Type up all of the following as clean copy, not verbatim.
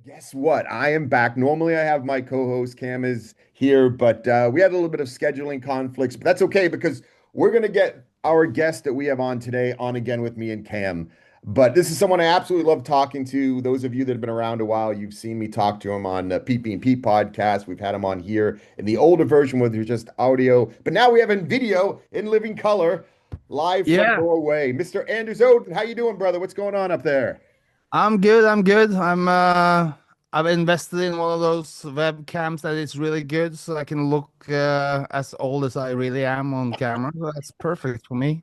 Guess what? I am back. Normally, I have my co-host Cam is here, but we had a little bit of scheduling conflicts, but that's okay because we're going to get our guest that we have on today on again with me and Cam. But this is someone I absolutely love talking to. Those of you that have been around a while, you've seen me talk to him on PP and P podcast. We've had him on here in the older version where there's just audio, but now we have in video in living color, live from Yeah, Norway. Mr. Anders Odin, how you doing, brother? What's going on up there? I'm good. I'm good. I've invested in one of those webcams that is really good, so I can look as old as I really am on camera. So that's perfect for me.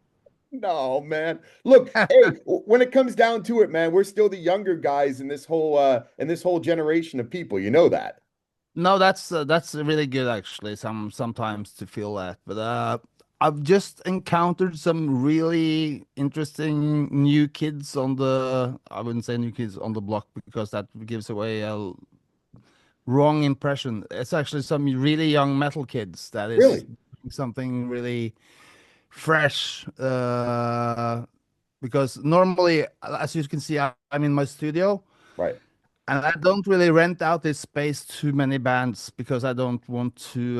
No, man. Look, hey, when it comes down to it, man, we're still the younger guys in this whole generation of people. You know that. No, that's really good actually. Sometimes to feel that, but I've just encountered some really interesting new kids on the. I wouldn't say new kids on the block because that gives away a wrong impression. It's actually some really young metal kids that is Really? doing something really fresh. Because normally, as you can see, I'm in my studio Right. and I don't really rent out this space to many bands because I don't want to.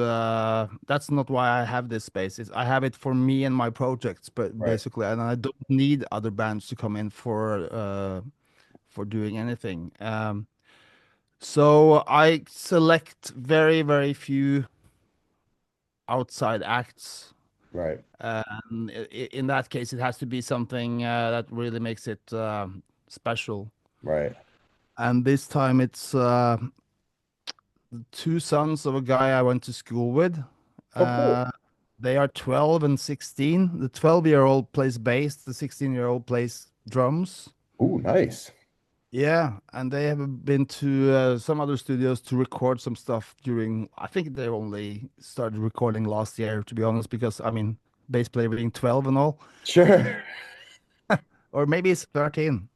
That's not why I have this space. I have it for me and my projects, but Right. basically, and I don't need other bands to come in for doing anything. So I select very, very few outside acts. Right. And in that case, it has to be something that really makes it special. Right. And this time it's two sons of a guy I went to school with. Oh, cool. Uh, they are 12 and 16. The 12-year-old plays bass, the 16-year-old plays drums. Ooh, nice. Yeah, and they have been to some other studios to record some stuff during. I think they only started recording last year, to be honest, because I mean, bass player being 12 and all, Sure. or maybe he's 13.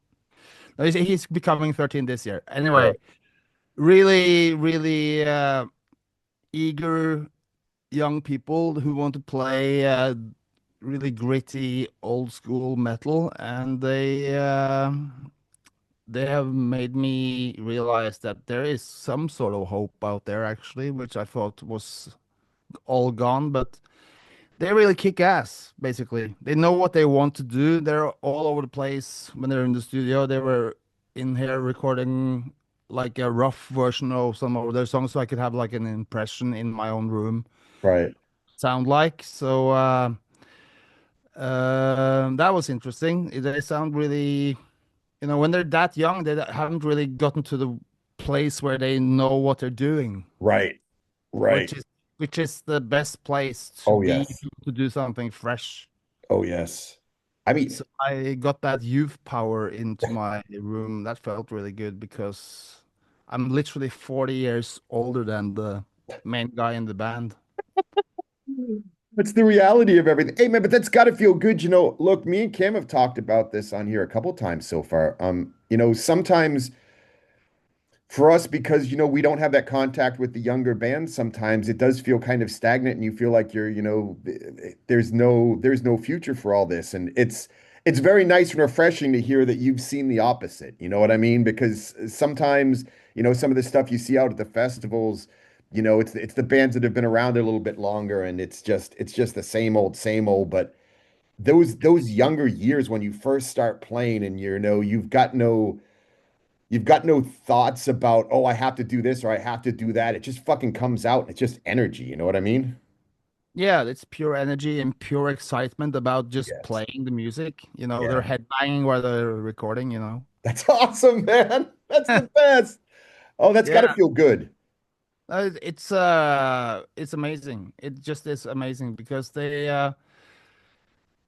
No, he's becoming 13 this year. Right. Anyway, really, really eager young people who want to play really gritty old school metal, and they have made me realize that there is some sort of hope out there, actually, which I thought was all gone, but they really kick ass, basically. They know what they want to do. They're all over the place when they're in the studio. They were in here recording like a rough version of some of their songs so I could have like an impression in my own room Right. sound like. So that was interesting. They sound really, when they're that young, they haven't really gotten to the place where they know what they're doing, Right. which Right. is which is the best place to Oh, be yes. to do something fresh. Oh, yes. I mean, So I got that youth power into my room. That felt really good because I'm literally 40 years older than the main guy in the band. that's the reality of everything. Hey, man, but that's got to feel good. Look, me and Cam have talked about this on here a couple times so far. Sometimes for us, because we don't have that contact with the younger bands, sometimes it does feel kind of stagnant and you feel like there's no future for all this. And it's very nice and refreshing to hear that you've seen the opposite. You know what I mean? Because sometimes, some of the stuff you see out at the festivals, it's the bands that have been around a little bit longer and it's just the same old. But those younger years when you first start playing and you've got no thoughts about, oh, I have to do this or I have to do that. It just fucking comes out. It's just energy. You know what I mean? Yeah, it's pure energy and pure excitement about just Yes. playing the music. They're Yeah. headbanging while they're recording. That's awesome, man. That's the best. Oh, that's got to Yeah, feel good. it's amazing. It just is amazing because they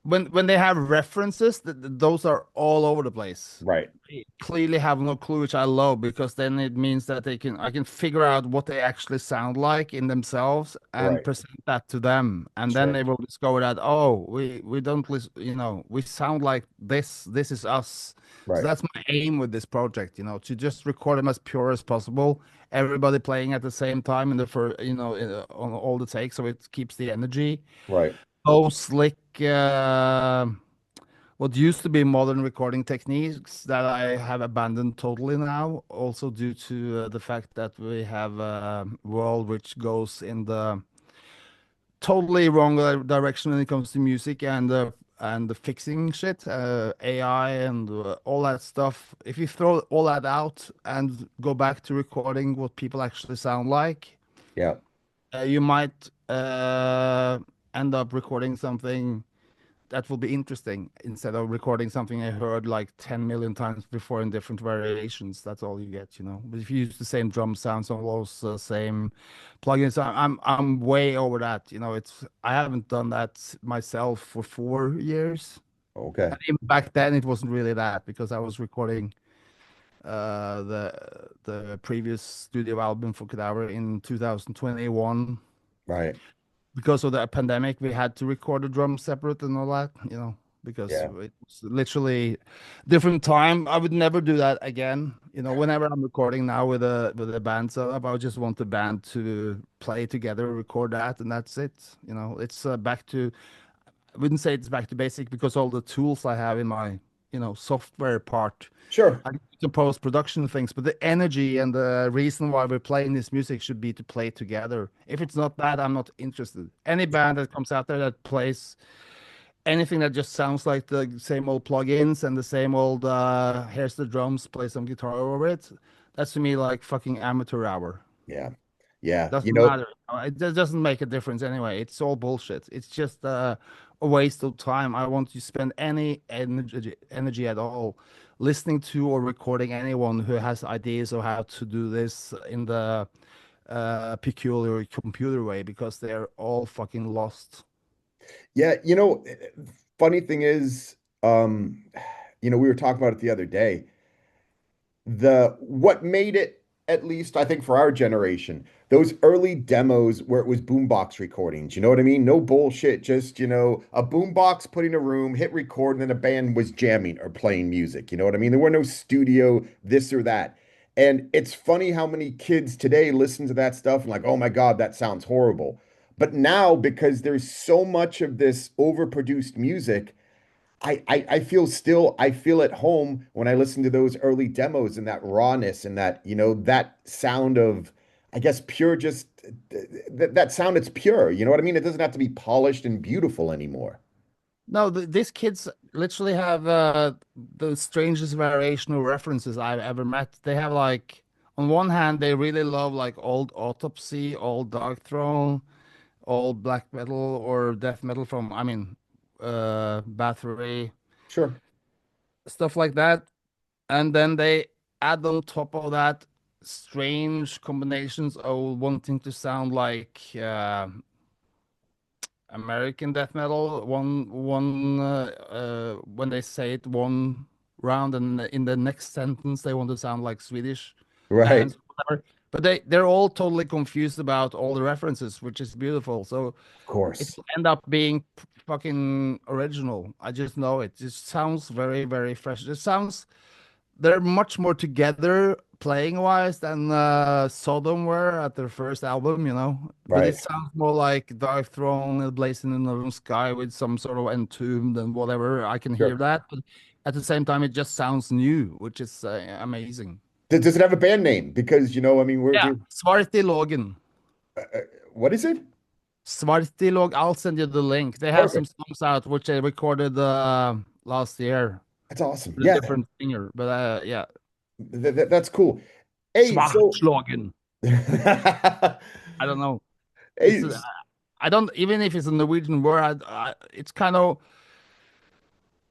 when they have references, those are all over the place. Right. They clearly have no clue, which I love because then it means that I can figure out what they actually sound like in themselves and Right. present that to them, and then Sure. they will discover that, oh, we don't listen, we sound like this. This is us. So Right. that's my aim with this project, to just record them as pure as possible. Everybody playing at the same time in the first, on all the takes, so it keeps the energy. Right. Oh, slick, what used to be modern recording techniques that I have abandoned totally now, also due to the fact that we have a world which goes in the totally wrong direction when it comes to music and the fixing shit, AI and all that stuff. If you throw all that out and go back to recording what people actually sound like, Yeah. you might end up recording something that will be interesting instead of recording something I heard like 10 million times before in different variations. That's all you get, you know. But if you use the same drum sounds, all those same plugins, I'm way over that. You know, it's I haven't done that myself for 4 years. Okay. And even back then, it wasn't really that because I was recording the previous studio album for Cadaver in 2021. Right. Because of the pandemic, we had to record the drums separate and all that, you know, because Yeah. it was literally different time. I would never do that again. You know, whenever I'm recording now with a band setup, I would just want the band to play together, record that, and that's it. You know, it's back to I wouldn't say it's back to basic because all the tools I have in my, software part Sure. I do post-production things, but the energy and the reason why we're playing this music should be to play together. If it's not that, I'm not interested. Any band that comes out there that plays anything that just sounds like the same old plugins and the same old here's the drums, play some guitar over it, that's to me like fucking amateur hour. Yeah. Yeah. Doesn't matter. It doesn't make a difference anyway. It's all bullshit. It's just a waste of time. I want to spend any energy at all listening to or recording anyone who has ideas of how to do this in the peculiar computer way because they're all fucking lost. Yeah, funny thing is, we were talking about it the other day. The what made it, at least I think for our generation, those early demos where it was boombox recordings, you know what I mean? No bullshit, just, a boombox put in a room, hit record, and then a band was jamming or playing music, you know what I mean? There were no studio, this or that. And it's funny how many kids today listen to that stuff and like, oh my God, that sounds horrible. But now, because there's so much of this overproduced music, I feel at home when I listen to those early demos and that rawness and that, that sound of, I guess, pure, just that sound, it's pure. You know what I mean? It doesn't have to be polished and beautiful anymore. No, these kids literally have the strangest variation of references I've ever met. They have like, on one hand, they really love like old Autopsy, old Dark Throne, old black metal or death metal from, Bathory, Sure. stuff like that. And then they add on top of that strange combinations of wanting to sound like American death metal. When they say it one round, and in the next sentence they want to sound like Swedish Right. bands, whatever. But they're all totally confused about all the references, which is beautiful. So Of it course. will end up being fucking original. I just know it. Just sounds very, very fresh. It sounds they're much more together playing wise than Sodom were at their first album, you know. But it Right. sounds more like Dark Throne, Blazing in the Northern Sky with some sort of entombed and whatever. I can hear Sure. that, but at the same time, it just sounds new, which is amazing. Does it have a band name? Because, I mean, Yeah, Svartilågen. uh, uh, what is it? Svartilåg. I'll send you the link. They have some Perfect. songs out which they recorded last year That's awesome. with a Yeah. different singer, but yeah, That's cool. Hey, so, Svartslagen. hey, I don't know. It's I don't even if it's a Norwegian word. It's kind of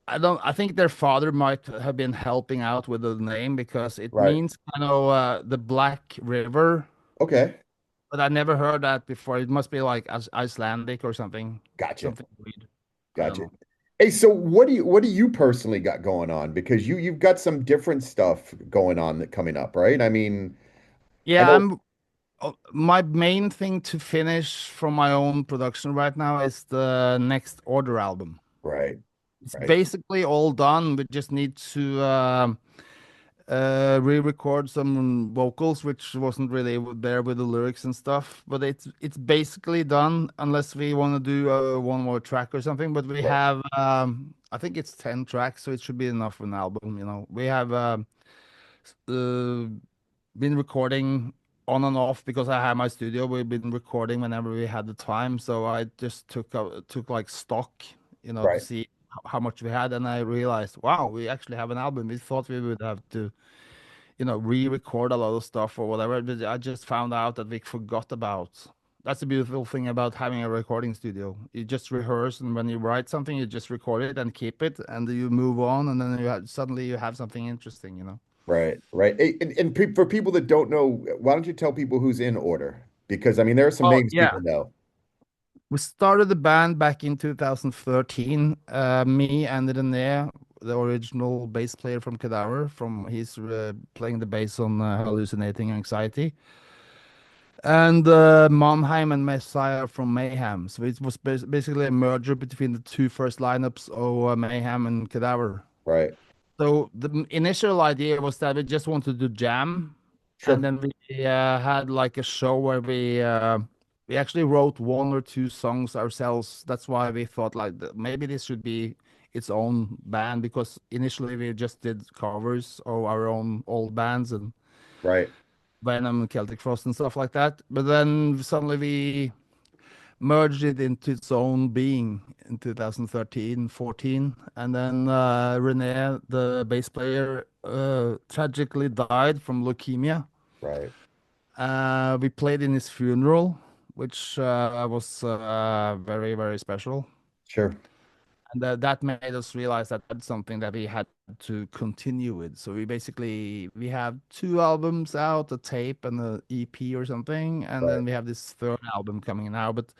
I don't. I think their father might have been helping out with the name because it right. means kind of the Black River. Okay. But I never heard that before. It must be like Icelandic or something, Gotcha. something weird. I don't Gotcha. know. Hey, so what do you personally got going on? Because you've got some different stuff going on that coming up, right? I mean, I Yeah, know, my main thing to finish from my own production right now is the next Order album. right, It's right. basically all done. We just need to re-record some vocals, which wasn't really there with the lyrics and stuff. But it's basically done, unless we want to do one more track or something. But we Right. have, I think it's 10 tracks, so it should be enough for an album. We have uh, been recording on and off because I have my studio. We've been recording whenever we had the time, so I just took like stock, to Right. see how much we had, and I realized, wow, we actually have an album. We thought we would have to re-record a lot of stuff or whatever. But I just found out that we forgot about. That's the beautiful thing about having a recording studio. You just rehearse, and when you write something, you just record it and keep it, and you move on, and then suddenly you have something interesting. Right. Right. Hey, and for people that don't know, why don't you tell people who's in order? Because I mean, there are some Oh, names yeah. people know. We started the band back in 2013. Me and René, the original bass player from Cadaver, he's playing the bass on Hallucinating Anxiety. And Mannheim and Messiah from Mayhem. So it was basically a merger between the two first lineups of Mayhem and Cadaver. Right. So the initial idea was that we just wanted to jam, and Sure. then we had like a show where we actually wrote one or two songs ourselves. That's why we thought like maybe this should be its own band, because initially we just did covers of our own old bands and Right. Venom, Celtic Frost, and stuff like that. But then suddenly we merged it into its own being in 2013, 14. And then René, the bass player, tragically died from leukemia. Right. We played in his funeral, which was very, very special. Sure. And that made us realize that that's something that we had to continue with. So we have two albums out, a tape and an EP or something, and Right. then we have this third album coming now. But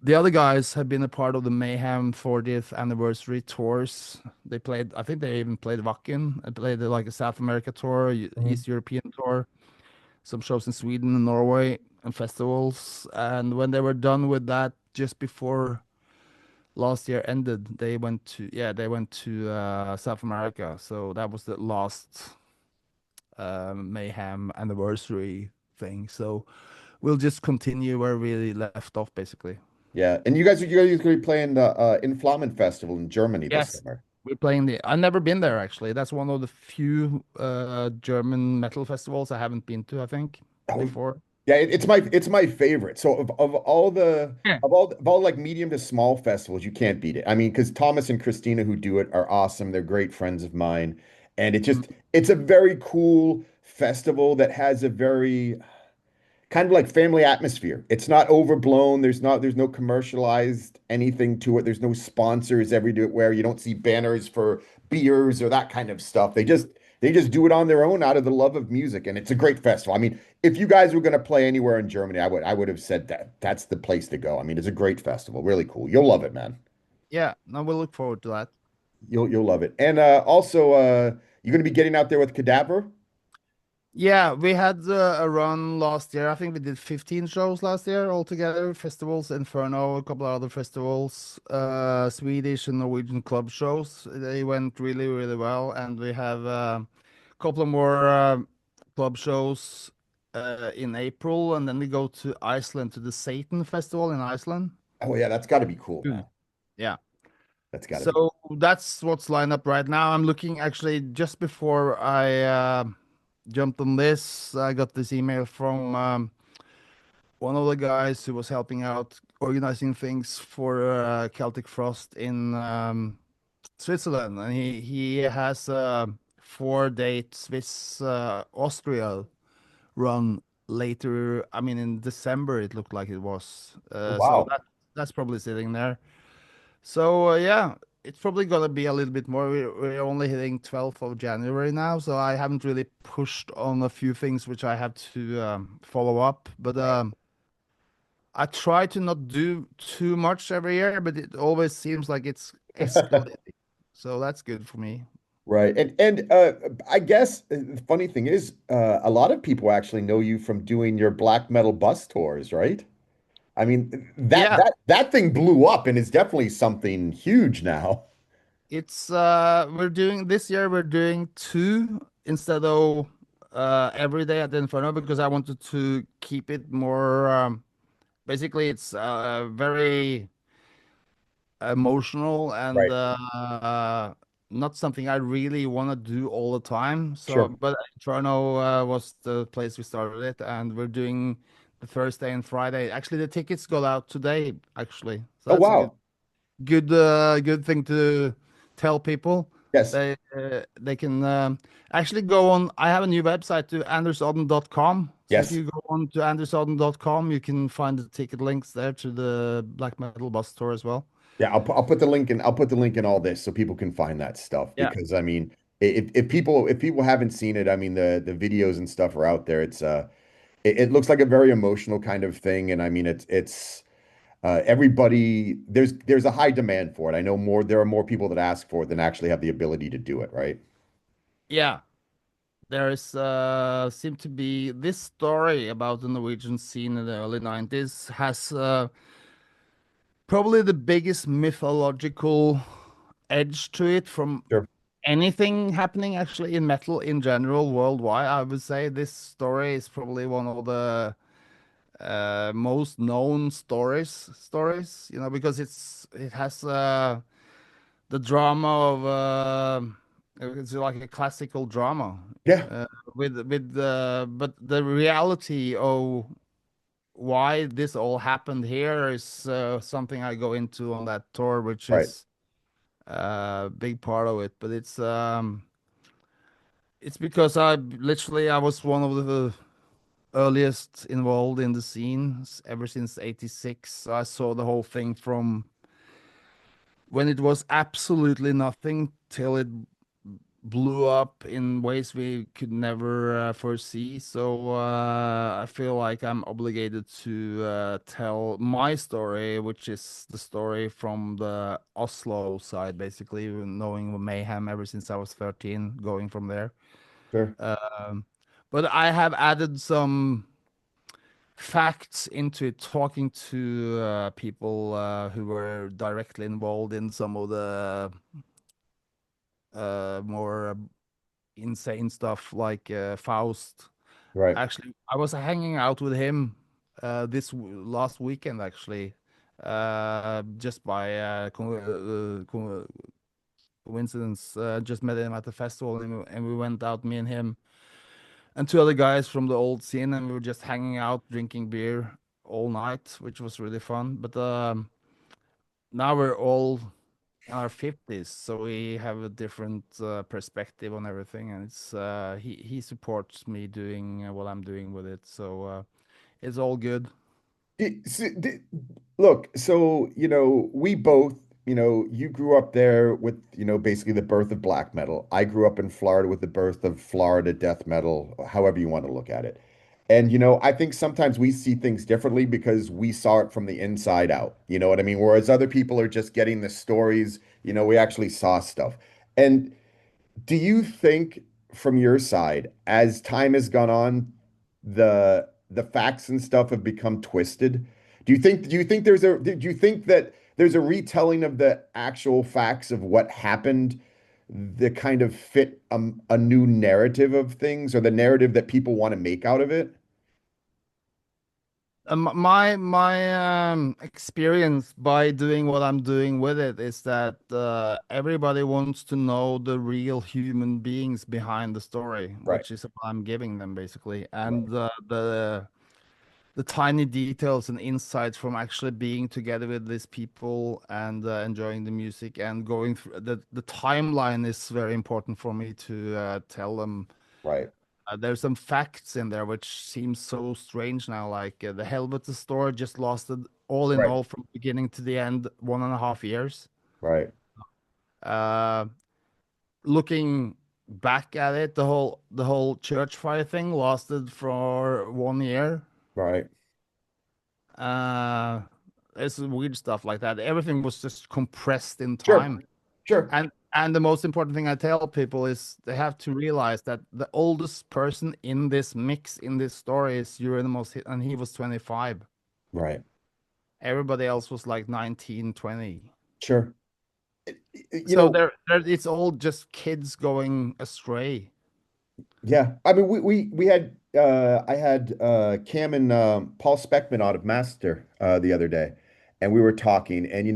the other guys have been a part of the Mayhem 40th anniversary tours. They played, I think they even played Wacken. They played like a South America tour, Mhm. East European tour, some shows in Sweden and Norway and festivals. And when they were done with that, just before last year ended, they went to South America. So that was the last Mayhem anniversary thing. So we'll just continue where we left off, basically. Yeah. And you guys are going to be playing the Inflamen Festival in Germany this Yes, summer. we're playing the. I've never been there actually. That's one of the few German metal festivals I haven't been to, I think, Oh, before. yeah, it's my favorite. So of all the Yeah. of all like medium to small festivals, you can't beat it. I mean, because Thomas and Christina who do it are awesome. They're great friends of mine. And it's a very cool festival that has a very kind of like family atmosphere. It's not overblown. There's no commercialized anything to it. There's no sponsors everywhere. You don't see banners for beers or that kind of stuff. They just do it on their own out of the love of music, and it's a great festival. I mean, if you guys were going to play anywhere in Germany, I would have said that's the place to go. I mean, it's a great festival, really cool. You'll love it, man. Yeah, no, we'll look forward to that. You'll love it. And also, you're going to be getting out there with Cadaver. Yeah, we had a run last year. I think we did 15 shows last year altogether. Festivals, Inferno, a couple of other festivals, Swedish and Norwegian club shows. They went really, really well. And we have a couple of more club shows in April. And then we go to Iceland to the Satan Festival in Iceland. Oh yeah, that's got to be cool, man. Mm. Yeah. That's got to be. So that's what's lined up right now. I'm looking actually just before I jumped on this, I got this email from one of the guys who was helping out organizing things for Celtic Frost in Switzerland, and he has a 4-date Swiss Austria run later. I mean, in December it looked like it was. Oh, So wow. that's probably sitting there. So yeah, it's probably gonna be a little bit more. We're only hitting 12th of January now, so I haven't really pushed on a few things which I have to follow up. But Right. I try to not do too much every year, but it always seems like it's escalating. So that's good for me. Right. And I guess the funny thing is, a lot of people actually know you from doing your black metal bus tours, right? I mean, that Yeah, that that thing blew up and is definitely something huge now. it's we're doing this year. We're doing two. instead of every day at the Inferno because I wanted to keep it more. Basically, it's very emotional and Right. not something I really want to do all the time. So, Sure. but Inferno was the place we started it, and we're doing the Thursday and Friday. Actually, the tickets got out today, actually. So Oh, that's a good wow. good thing to tell people. Yes. They can actually go on. I have a new website to andersodden.com. So if Yes. you go on to andersodden.com, you can find the ticket links there to the Black Metal Bus Tour as well. Yeah, I'll put the link in. I'll put the link in all this so people can find that stuff Yeah. because I mean, if people haven't seen it, I mean the videos and stuff are out there. It looks like a very emotional kind of thing, and I mean it's everybody there's a high demand for it. I know there are more people that ask for it than actually have the ability to do it, right? Yeah. There's seem to be this story about the Norwegian scene in the early 90s has probably the biggest mythological edge to it from Sure. anything happening actually in metal in general worldwide. I would say this story is probably one of the most known stories, because it has the drama of it's like a classical drama Yeah, uh, but the reality of why this all happened here is something I go into on that tour, which right. is a big part of it. But it's because I was one of the earliest involved in the scene ever since '86. So I saw the whole thing from when it was absolutely nothing till it blew up in ways we could never foresee. So I feel like I'm obligated to tell my story, which is the story from the Oslo side, basically, knowing Mayhem ever since I was 13, going from there. Sure. Um, but I have added some facts into it, talking to people who were directly involved in some of the more insane stuff like Faust. Right. Actually, I was hanging out with him last weekend, actually, just by coincidence. Just met him at the festival, and we went out, me and him, and two other guys from the old scene, and we were just hanging out, drinking beer all night, which was really fun. But now we're all in our 50s, so we have a different perspective on everything, and he supports me doing what I'm doing with it, so it's all good. Look, so, we both, you grew up there with, basically the birth of black metal. I grew up in Florida with the birth of Florida death metal, however you want to look at it. And, I think sometimes we see things differently because we saw it from the inside out. You know what I mean? Whereas other people are just getting the stories, we actually saw stuff. And do you think from your side, as time has gone on, the facts and stuff have become twisted? Do you think that there's a retelling of the actual facts of what happened that kind of fit a new narrative of things or the narrative that people want to make out of it? My experience by doing what I'm doing with it is that everybody wants to know the real human beings behind the story, Right, which is what I'm giving them basically, right, and the tiny details and insights from actually being together with these people and enjoying the music and going through the timeline is very important for me to tell them. right, There's some facts in there which seems so strange now, like the Helvete store just lasted all in right, all from beginning to the end 1.5 years. right, Uh, Looking back at it, the whole church fire thing lasted for 1 year. right. Uh, there's some weird stuff like that. Everything was just compressed in Sure, time. sure. And the most important thing I tell people is they have to realize that the oldest person in this mix in this story is Euronymous, and he was 25. Right, Everybody else was like 19, 20. sure. You So know, it's all just kids going astray. Yeah, I mean, we had I had Cam and Paul Speckman out of Master the other day, and we were talking, and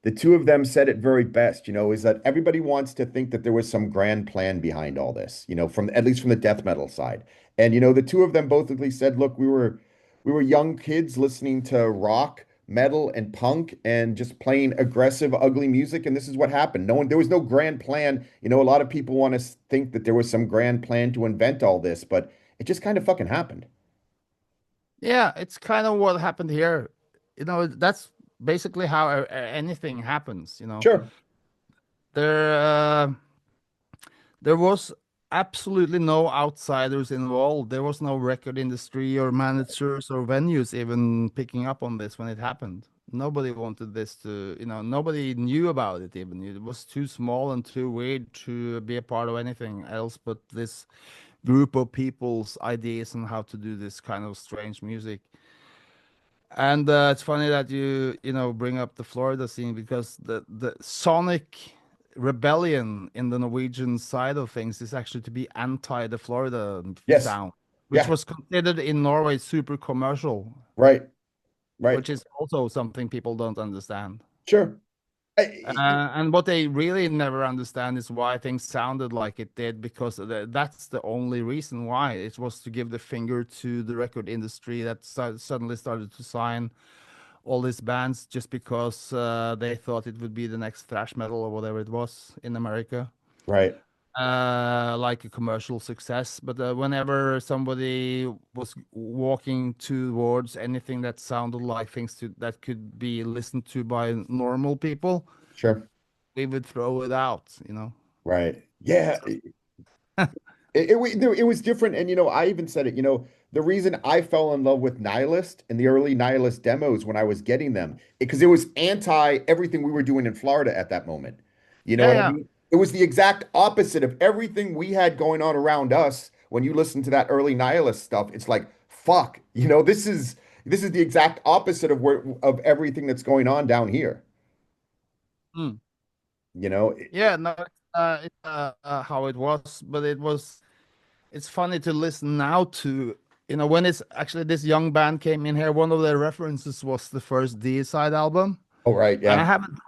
the two of them said it very best. Is that everybody wants to think that there was some grand plan behind all this. From at least from the death metal side, and the two of them both at least said, look, we were young kids listening to rock, metal, and punk, and just playing aggressive, ugly music. And this is what happened. There was no grand plan. A lot of people want to think that there was some grand plan to invent all this, but it just kind of fucking happened. Yeah, it's kind of what happened here. That's basically how anything happens. Sure. There, there was absolutely no outsiders involved. There was no record industry or managers or venues even picking up on this when it happened. Nobody wanted this nobody knew about it even. It was too small and too weird to be a part of anything else but this group of people's ideas on how to do this kind of strange music. And it's funny that you bring up the Florida scene because the sonic rebellion in the Norwegian side of things is actually to be anti the Florida Yes. sound, which Yeah. was considered in Norway super commercial, Right. Right. which is also something people don't understand. Sure. I- And what they really never understand is why things sounded like it did, because that's the only reason why. It was to give the finger to the record industry that suddenly started to sign all these bands just because they thought it would be the next thrash metal or whatever it was in America, right. like a commercial success. But whenever somebody was walking towards anything that sounded like that could be listened to by normal people, Sure. we would throw it out. Right. Yeah. It was different. And, I even said it, the reason I fell in love with Nihilist and the early Nihilist demos when I was getting them, because it was anti everything we were doing in Florida at that moment. You know Yeah, what I yeah. mean? It was the exact opposite of everything we had going on around us. When you listen to that early Nihilist stuff, it's like, fuck, this is the exact opposite of everything that's going on down here. Mm. You know, it- Yeah, no, it's how it was, but it's funny to listen now to, when it's actually this young band came in here, one of their references was the first D-side album. oh, right. And I Yeah. haven't,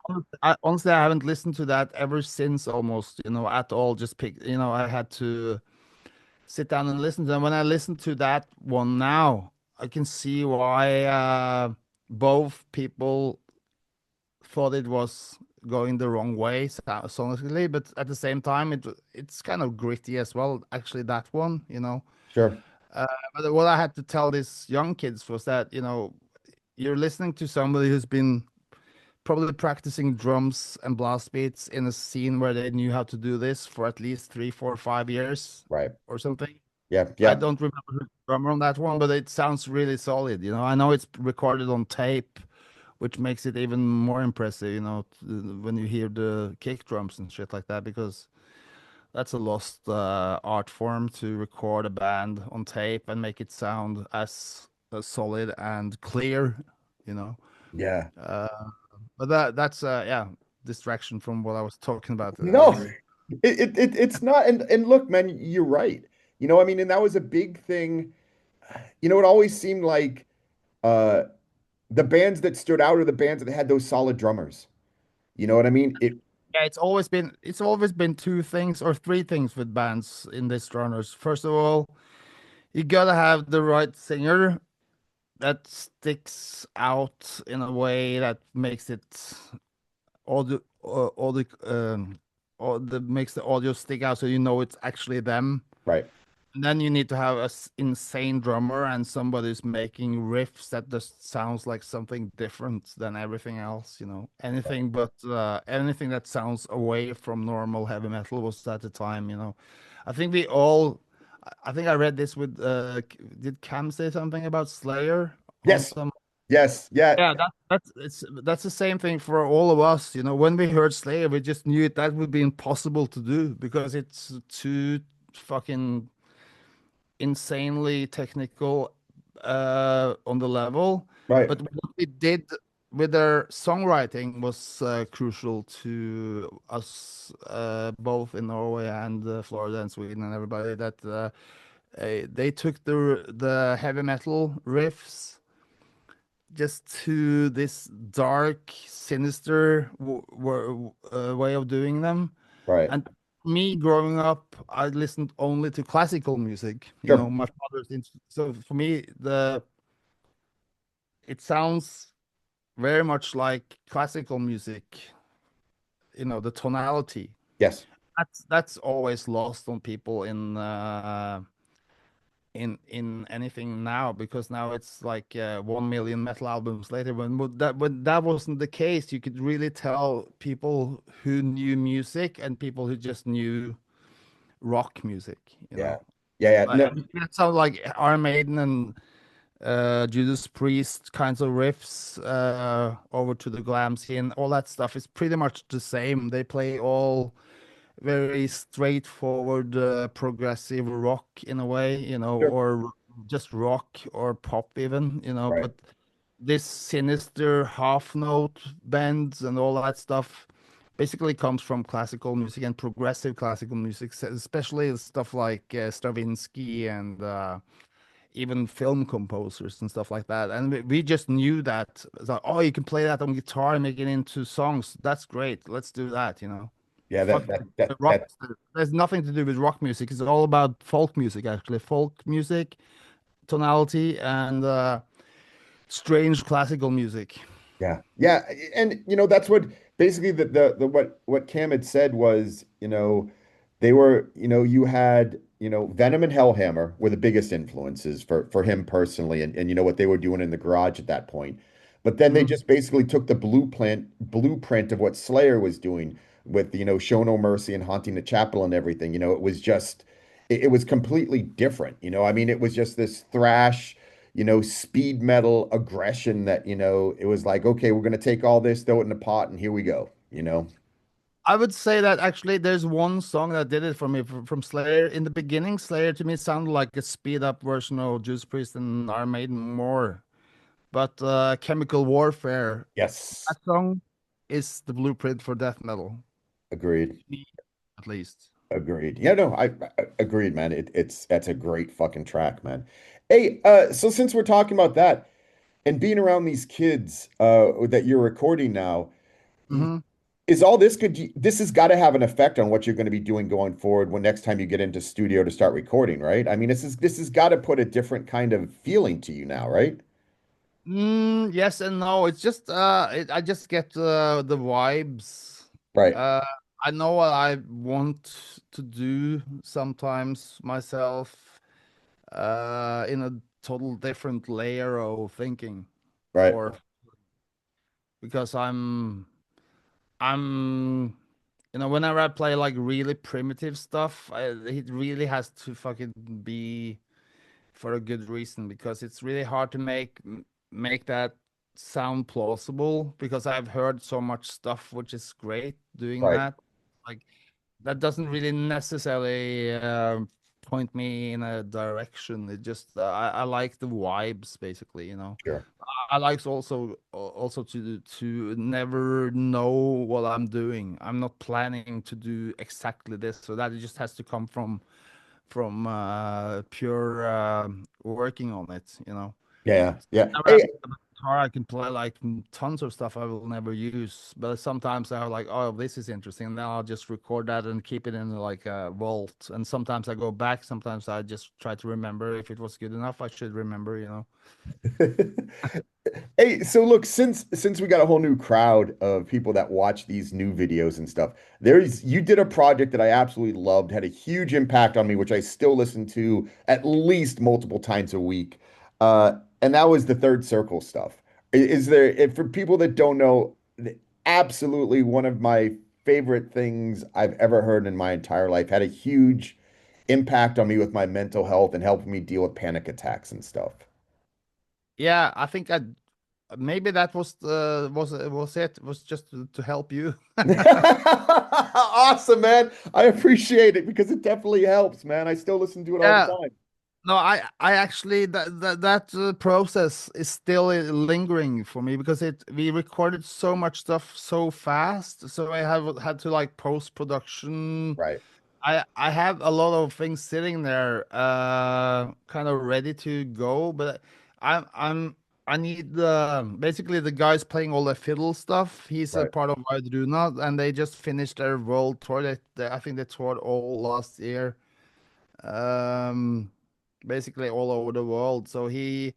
honestly, I haven't listened to that ever since almost, at all. Just I had to sit down and listen to them. When I listen to that one now, I can see why both people thought it was going the wrong way sonically, but at the same time, it's kind of gritty as well. Actually, that one. Sure. Uh, but what I had to tell these young kids was that you're listening to somebody who's been probably practicing drums and blast beats in a scene where they knew how to do this for at least 3, 4, 5 years Right. or something. Yeah. I Yeah. don't remember the drummer on that one, but it sounds really solid. I know it's recorded on tape, which makes it even more impressive, when you hear the kick drums and shit like that, because that's a lost art form to record a band on tape and make it sound as solid and clear, you know. Yeah. Uh, but that's yeah, distraction from what I was talking about No, earlier. it's not. And look, man, you're right. I mean, and that was a big thing. It always seemed like uh the bands that stood out are the bands that had those solid drummers. You know what I mean? Yeah, it's always been two things or three things with bands in this genres. First of all, you gotta have the right singer that sticks out in a way that makes it audio or that makes the audio stick out, so it's actually them. Right, And then you need to have a insane drummer and somebody who's making riffs that just sounds like something different than everything else. Anything that sounds away from normal heavy metal was at the time. I think we all. I think I read this with. Did Cam say something about Slayer on yes, some? yes, yeah, Yeah, that's the same thing for all of us. When we heard Slayer, we just knew that would be impossible to do because it's too fucking insanely technical on the level. right, But what we did with their songwriting was crucial to us both in Norway and Florida and Sweden and everybody that they took the heavy metal riffs just to this dark, sinister way of doing them. Right. And me growing up, I listened only to classical music. You know, Sure. my father's into, so for me, the it sounds very much like classical music. You know, the tonality. Yes. That's always lost on people in anything now because now it's like 1 million metal albums later. When that wasn't the case, you could really tell people who knew music and people who just knew rock music. You Yeah. know, Yeah. Yeah. like, No. that sounds like Iron Maiden and Judas Priest kinds of riffs over to the glam scene. All that stuff is pretty much the same. They play all very straightforward progressive rock in a way, you know, Sure. or just rock or pop even, you know, Right. but this sinister half note bends and all that stuff basically comes from classical music and progressive classical music, especially stuff like Stravinsky and even film composers and stuff like that. And we just knew that. It's like, oh, you can play that on guitar and make it into songs. That's great. Let's do that, you know. Yeah. Fuck the rock. That. There's nothing to do with rock music. It's all about folk music, actually. Folk music, tonality, and strange classical music. Yeah. Yeah. And that's what basically the what Cam had said was, they were, you had, Venom and Hellhammer were the biggest influences for him personally, and what they were doing in the garage at that point. But then they Mhm. just basically took the blueprint of what Slayer was doing with, Show No Mercy and Haunting the Chapel and everything. It was just it was completely different. I mean, it was just this thrash, speed metal aggression that, it was like, okay, we're gonna take all this, throw it in a pot, and here we go. I would say that actually there's one song that did it for me from Slayer. In the beginning, Slayer to me sounded like a speed up version of Judas Priest and Iron Maiden more. But Chemical Warfare, Yes. that song is the blueprint for death metal, Agreed. me at least. Agreed. Yeah, no, I agreed, man. That's a great fucking track, man. Hey, so since we're talking about that and being around these kids that you're recording now, Hmm. is all this this has got to have an effect on what you're going to be doing going forward when next time you get into studio to start recording, right? I mean, this has got to put a different kind of feeling to you now, right? Yes and no. It's just I just get the vibes. Right, Uh, I know what I want to do sometimes myself in a total different layer of thinking, right, or because I'm whenever I play like really primitive stuff, it really has to fucking be for a good reason because it's really hard to make that sound plausible because I've heard so much stuff which is great doing right. that. Like that doesn't really necessarily point me in a direction. It just I like the vibes basically, you know. Sure. I like also to never know what I'm doing. I'm not planning to do exactly this, so that it just has to come from pure working on it, you know. Yeah, yeah. Whenever I Hey, pick up a guitar, I can play like tons of stuff I will never use, but sometimes I'm like, oh, this is interesting. And then I'll just record that and keep it in like a vault. And sometimes I go back. Sometimes I just try to remember if it was good enough. I should remember, you know. Hey, so look, since we got a whole new crowd of people that watch these new videos and stuff, you did a project that I absolutely loved, had a huge impact on me, which I still listen to at least multiple times a week. And that was the third circle stuff. Is there, for people that don't know, absolutely one of my favorite things I've ever heard in my entire life, had a huge impact on me with my mental health and helping me deal with panic attacks and stuff. Yeah, I think I maybe that was it. Was just to help you. Awesome, man. I appreciate it because it definitely helps, man. I still listen to it all the Yeah, time. No, I actually that process is still lingering for me because it we recorded so much stuff so fast, so I have had to like post production. Right, I have a lot of things sitting there, kind of ready to go, but I'm I need the basically the guys playing all the fiddle stuff. He's a right. part of Vardruna, and they just finished their world tour. I think they toured all last year, um, basically all over the world. So I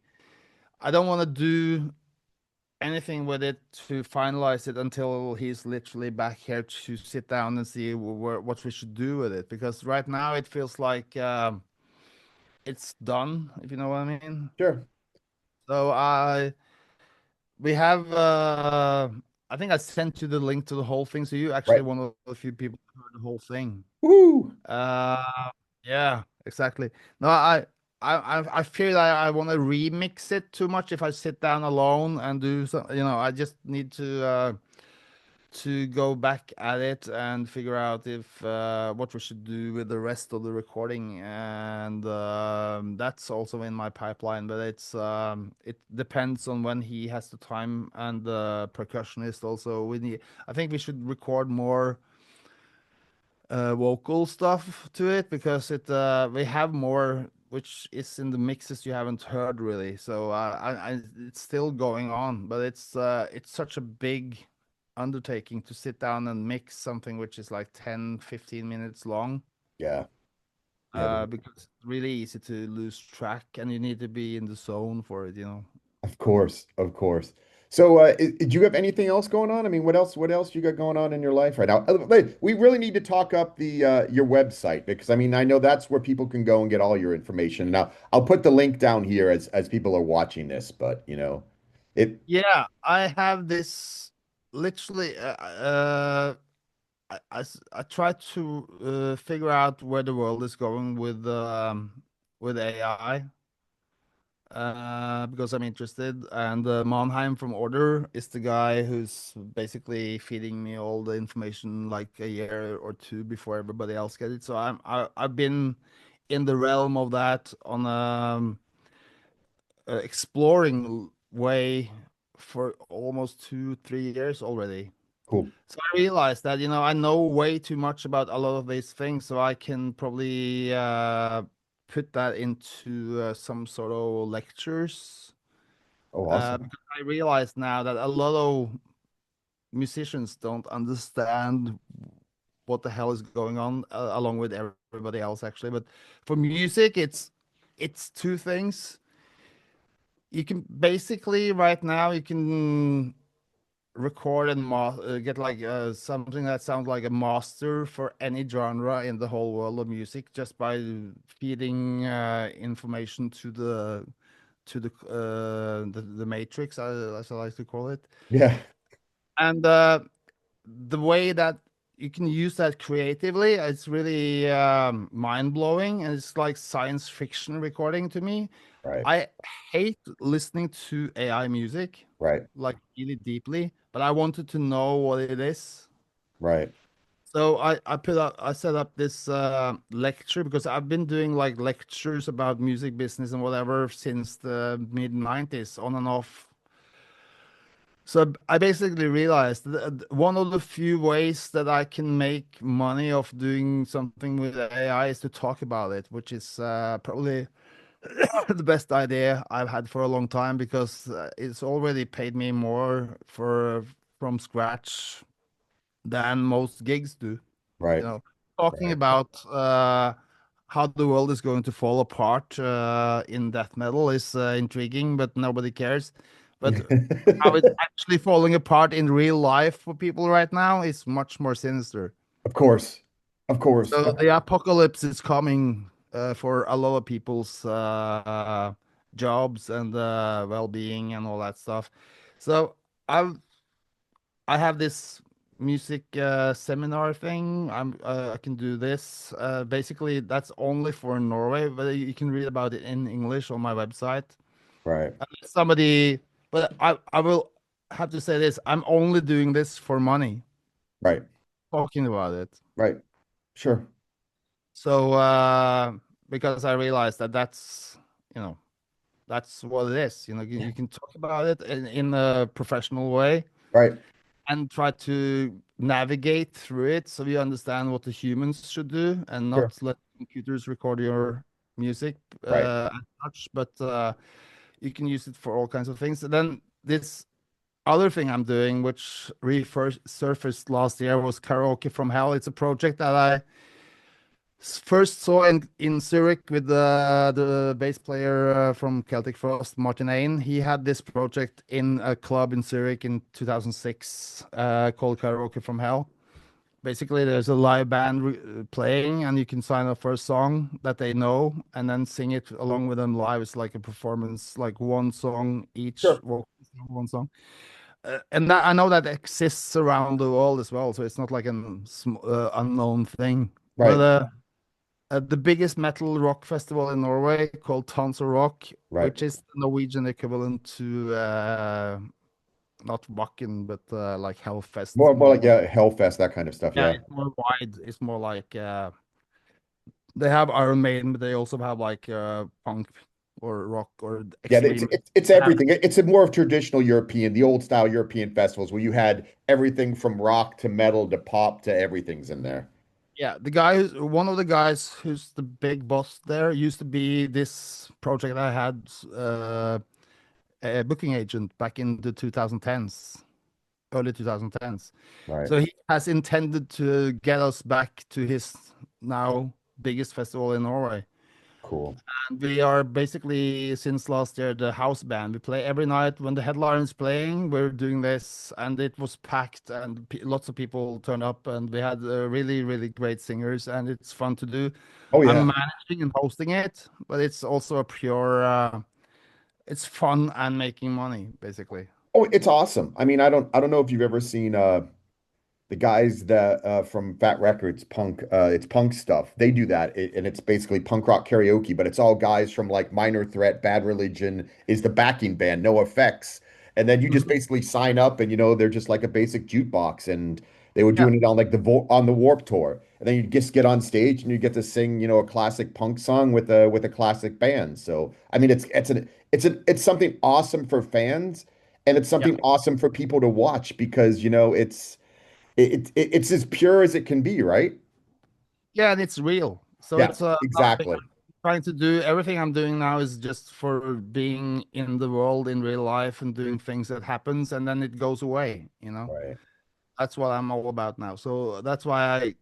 don't want to do anything with it to finalize it until he's literally back here to sit down and see what we should do with it. Because right now it feels like it's done, if you know what I mean. Sure. So we have I think I sent you the link to the whole thing, so you actually Right. one of the few people who heard the whole thing. Woo! Yeah, exactly. No, I feel like I want to remix it too much if I sit down alone and do some, I just need to go back at it and figure out if what we should do with the rest of the recording, and that's also in my pipeline, but it depends on when he has the time, and the percussionist also. I think we should record more vocal stuff to it, because it we have more which is in the mixes you haven't heard really. So it's still going on, but it's such a big undertaking to sit down and mix something which is like 10-15 minutes long, Yeah. Yeah. because it's really easy to lose track, and you need to be in the zone for it. Of course. Of course. So, do you have anything else going on? I mean, what else you got going on in your life right now? Wait, we really need to talk up the your website, because I mean, I know that's where people can go and get all your information. Now, I'll put the link down here as people are watching this, but it Yeah, I have this literally. I try to figure out where the world is going with AI, because I'm interested. And Monheim from Order is the guy who's basically feeding me all the information like a year or two before everybody else gets it. So I've been in the realm of that on exploring way for almost 2-3 years already. cool. So I realized that, I know way too much about a lot of these things, so I can probably put that into some sort of lectures. Oh, awesome. Because I realize now that a lot of musicians don't understand what the hell is going on, along with everybody else, actually. But for music, it's two things. You can basically right now you can record and get like something that sounds like a master for any genre in the whole world of music, just by feeding information to the matrix, as I like to call it. Yeah. And the way that you can use that creatively, it's really mind-blowing, and it's like science fiction recording to me. Right. I hate listening to AI music, Right. like really deeply, but I wanted to know what it is. Right. So I set up this lecture, because I've been doing like lectures about music business and whatever since the mid 90s, on and off. So I basically realized that one of the few ways that I can make money of doing something with AI is to talk about it, which is probably the best idea I've had for a long time, because it's already paid me more for from scratch than most gigs do. You Right. know, talking Right. about how the world is going to fall apart in death metal is intriguing, but nobody cares. But how it's actually falling apart in real life for people right now is much more sinister. Of course. Of course. So the apocalypse is coming for a lot of people's jobs and well-being and all that stuff. So I've I have this music seminar thing. I can do this. Basically, that's only for Norway, but you can read about it in English on my website. Right. Somebody, but I will have to say this: I'm only doing this for money, Right. talking about it. Right. Sure. So because I realized that you know, that's what it is. You can talk about it in a professional way Right. and try to navigate through it so you understand what the humans should do and Sure. not let computers record your music Right. as such, but you can use it for all kinds of things. And then this other thing I'm doing, which resurfaced last year, was Karaoke from Hell. It's a project that I first saw in Zurich with the bass player from Celtic Frost, Martin Ain. He had this project in a club in Zurich in 2006 called Karaoke from Hell. Basically, there's a live band playing, and you can sign up for a song that they know and then sing it along with them live. It's like a performance, like one song each, Sure. one song. And that, I know that exists around the world as well, so it's not like an unknown thing. But Right. the biggest metal rock festival in Norway called Tons of Rock, Right. which is the Norwegian equivalent to not Wacken, but like Hellfest More in like Norway. yeah, Hellfest, that kind of stuff. Yeah, Yeah. it's more wide. It's more like they have Iron Maiden, but they also have like punk or rock or Yeah, it's extreme. it's, it's everything. It's a more of traditional European, the old style European festivals where you had everything from rock to metal to pop to everything's in there. Yeah, the guy who's one of the guys who's the big boss there used to be this project I had a booking agent back in the 2010s, early 2010s. Right. So he has intended to get us back to his now biggest festival in Norway. Cool. And we are basically, since last year, the house band. We play every night when the headliner is playing. We're doing this, and it was packed, and lots of people turned up, and we had really, really great singers, and it's fun to do. Oh I'm yeah. managing and hosting it, but it's also a pure, it's fun and making money, basically. Oh, it's awesome. I mean, I don't know if you've ever seen the guys that from Fat Records, punk, it's punk stuff. They do that, and it's basically punk rock karaoke, but it's all guys from like Minor Threat, Bad Religion is the backing band, no effects, and then you just Mhm. basically sign up, and they're just like a basic jukebox, and they were Yeah, doing it on like on the Warp Tour, and then you just get on stage and you get to sing, a classic punk song with a classic band. So I mean, it's something awesome for fans, and it's yeah, something awesome for people to watch because it's as pure as it can be, right? yeah, and it's real. So Yeah, it's nothing. exactly. I'm trying to do everything I'm doing now is just for being in the world in real life and doing things that happens, and then it goes away. Right. That's what I'm all about now. So that's why I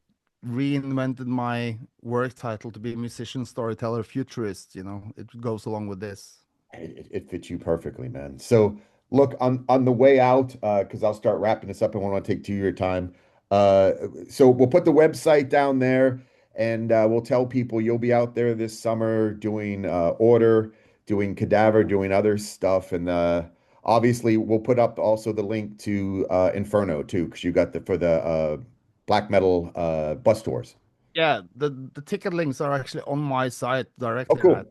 reinvented my work title to be musician, storyteller, futurist. It goes along with this. It fits you perfectly, man. So look, on the way out, because I'll start wrapping this up and want to take two of your time. Uh, so we'll put the website down there, and we'll tell people you'll be out there this summer doing Order, doing Cadaver, doing other stuff, and obviously we'll put up also the link to Inferno too, because you got the for the black metal bus tours. Yeah, the ticket links are actually on my site Oh, directly. cool.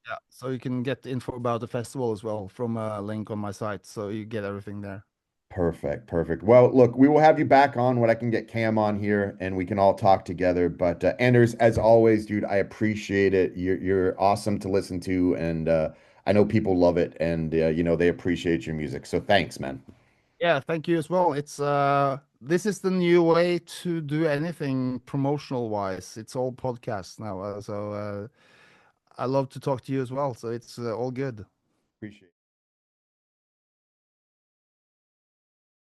Yeah, so you can get info about the festival as well from a link on my site. So you get everything there. Perfect, perfect. Well, look, we will have you back on when I can get Cam on here and we can all talk together. But Anders, as always, dude, I appreciate it. You're awesome to listen to, and I know people love it, and they appreciate your music. So thanks, man. Yeah, thank you as well. It's this is the new way to do anything promotional wise. It's all podcasts now. So I love to talk to you as well. So it's all good. Appreciate it.